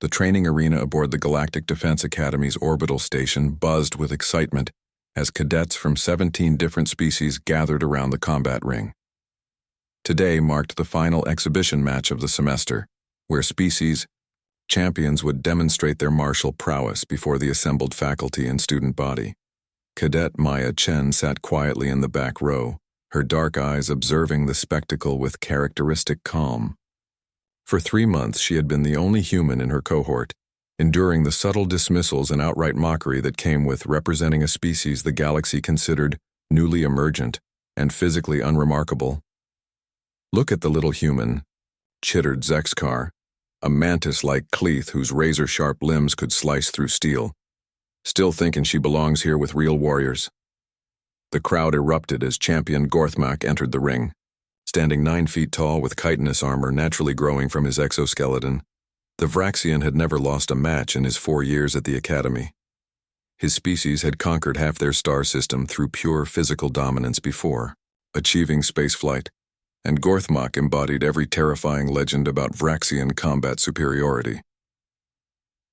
The training arena aboard the Galactic Defense Academy's orbital station buzzed with excitement as cadets from 17 different species gathered around the combat ring. Today marked the final exhibition match of the semester, where species champions would demonstrate their martial prowess before the assembled faculty and student body. Cadet Maya Chen sat quietly in the back row, her dark eyes observing the spectacle with characteristic calm. For 3 months she had been the only human in her cohort, enduring the subtle dismissals and outright mockery that came with representing a species the galaxy considered newly emergent and physically unremarkable. "Look at the little human," chittered Zexkar, a mantis-like cleath whose razor-sharp limbs could slice through steel. "Still thinking she belongs here with real warriors." The crowd erupted as champion Gorthmak entered the ring. Standing 9 feet tall with chitinous armor naturally growing from his exoskeleton, the Vraxian had never lost a match in his 4 years at the academy. His species had conquered half their star system through pure physical dominance before, achieving spaceflight, and Gorthmak embodied every terrifying legend about Vraxian combat superiority.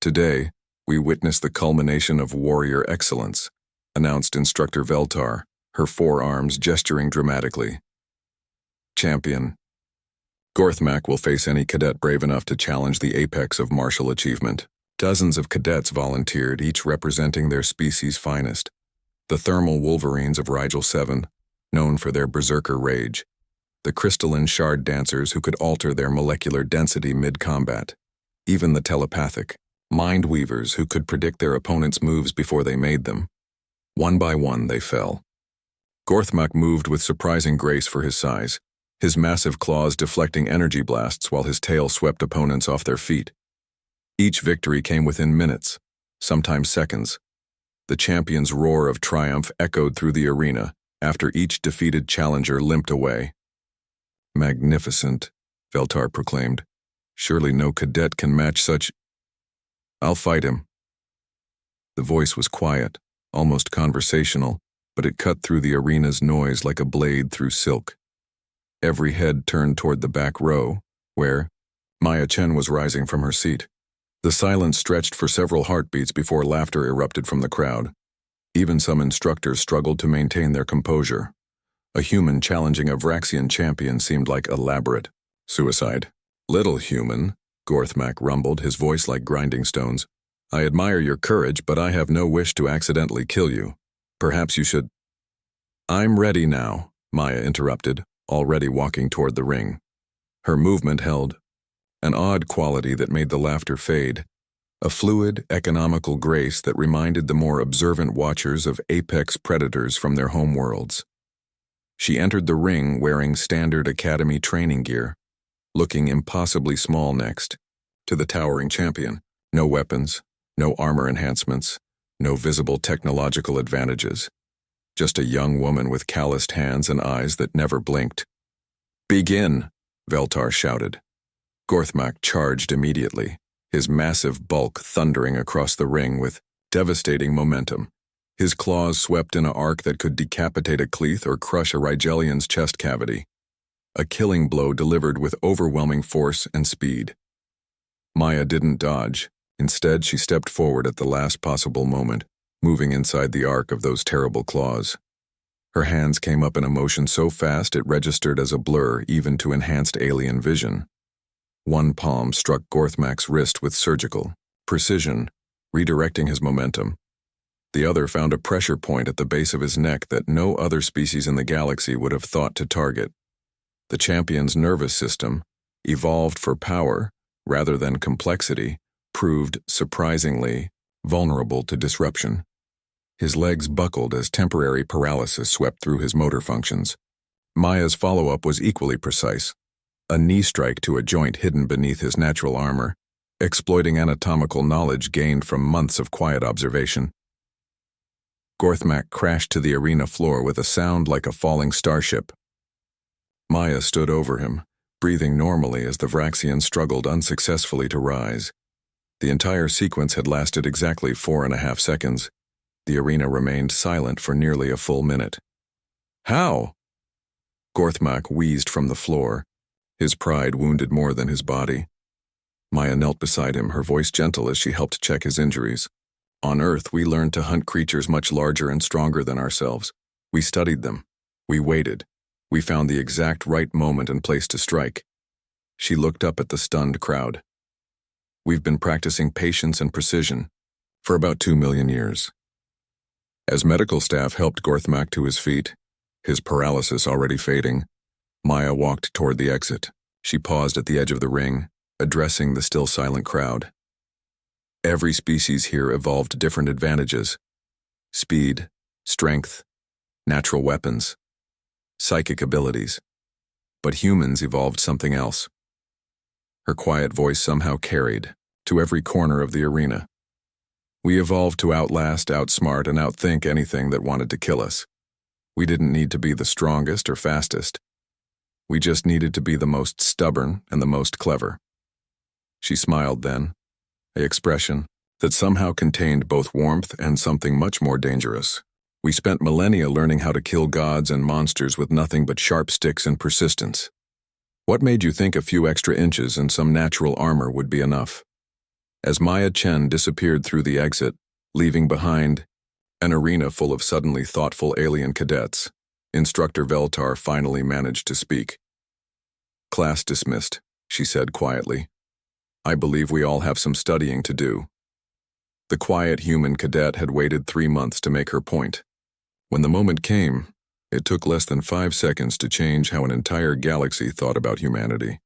"Today, we witness the culmination of warrior excellence," announced Instructor Veltar, her forearms gesturing dramatically. "Champion. Gorthmak will face any cadet brave enough to challenge the apex of martial achievement." Dozens of cadets volunteered, each representing their species' finest. The thermal wolverines of Rigel 7, known for their berserker rage. The crystalline shard dancers who could alter their molecular density mid-combat. Even the telepathic mind weavers who could predict their opponents' moves before they made them. One by one they fell. Gorthmak moved with surprising grace for his size, his massive claws deflecting energy blasts while his tail swept opponents off their feet. Each victory came within minutes, sometimes seconds. The champion's roar of triumph echoed through the arena after each defeated challenger limped away. "Magnificent," Veltar proclaimed. "Surely no cadet can match such—" "I'll fight him." The voice was quiet, almost conversational, but it cut through the arena's noise like a blade through silk. Every head turned toward the back row, where Maya Chen was rising from her seat. The silence stretched for several heartbeats before laughter erupted from the crowd. Even some instructors struggled to maintain their composure. A human challenging a Vraxian champion seemed like elaborate suicide. "Little human," Gorthmak rumbled, his voice like grinding stones. "I admire your courage, but I have no wish to accidentally kill you. Perhaps you should—" "I'm ready now," Maya interrupted, already walking toward the ring. Her movement held an odd quality that made the laughter fade, a fluid, economical grace that reminded the more observant watchers of apex predators from their homeworlds. She entered the ring wearing standard academy training gear, looking impossibly small next to the towering champion. No weapons, no armor enhancements, no visible technological advantages. Just a young woman with calloused hands and eyes that never blinked. "Begin!" Veltar shouted. Gorthmak charged immediately, his massive bulk thundering across the ring with devastating momentum. His claws swept in an arc that could decapitate a cleath or crush a Rigelian's chest cavity. A killing blow delivered with overwhelming force and speed. Maya didn't dodge. Instead, she stepped forward at the last possible moment, moving inside the arc of those terrible claws. Her hands came up in a motion so fast it registered as a blur even to enhanced alien vision. One palm struck Gorthmak's wrist with surgical precision, redirecting his momentum. The other found a pressure point at the base of his neck that no other species in the galaxy would have thought to target. The champion's nervous system, evolved for power rather than complexity, proved surprisingly vulnerable to disruption. His legs buckled as temporary paralysis swept through his motor functions. Maya's follow-up was equally precise. A knee strike to a joint hidden beneath his natural armor, exploiting anatomical knowledge gained from months of quiet observation. Gorthmak crashed to the arena floor with a sound like a falling starship. Maya stood over him, breathing normally as the Vraxian struggled unsuccessfully to rise. The entire sequence had lasted exactly 4.5 seconds. The arena remained silent for nearly a full minute. "How?" Gorthmak wheezed from the floor, his pride wounded more than his body. Maya knelt beside him, her voice gentle as she helped check his injuries. On Earth, we learned to hunt creatures much larger and stronger than ourselves. We studied them. We waited. We found the exact right moment and place to strike. She looked up at the stunned crowd. We've been practicing patience and precision for about 2 million years. As medical staff helped Gorthmak to his feet, his paralysis already fading, Maya walked toward the exit. She paused at the edge of the ring, addressing the still silent crowd. Every species here evolved different advantages: speed, strength, natural weapons, psychic abilities. But humans evolved something else. Her quiet voice somehow carried to every corner of the arena. We evolved to outlast, outsmart, and outthink anything that wanted to kill us. We didn't need to be the strongest or fastest. We just needed to be the most stubborn and the most clever. She smiled then, an expression that somehow contained both warmth and something much more dangerous. We spent millennia learning how to kill gods and monsters with nothing but sharp sticks and persistence. What made you think a few extra inches and some natural armor would be enough? As Maya Chen disappeared through the exit, leaving behind an arena full of suddenly thoughtful alien cadets, Instructor Veltar finally managed to speak. "Class dismissed," she said quietly. "I believe we all have some studying to do." The quiet human cadet had waited 3 months to make her point. When the moment came, it took less than 5 seconds to change how an entire galaxy thought about humanity.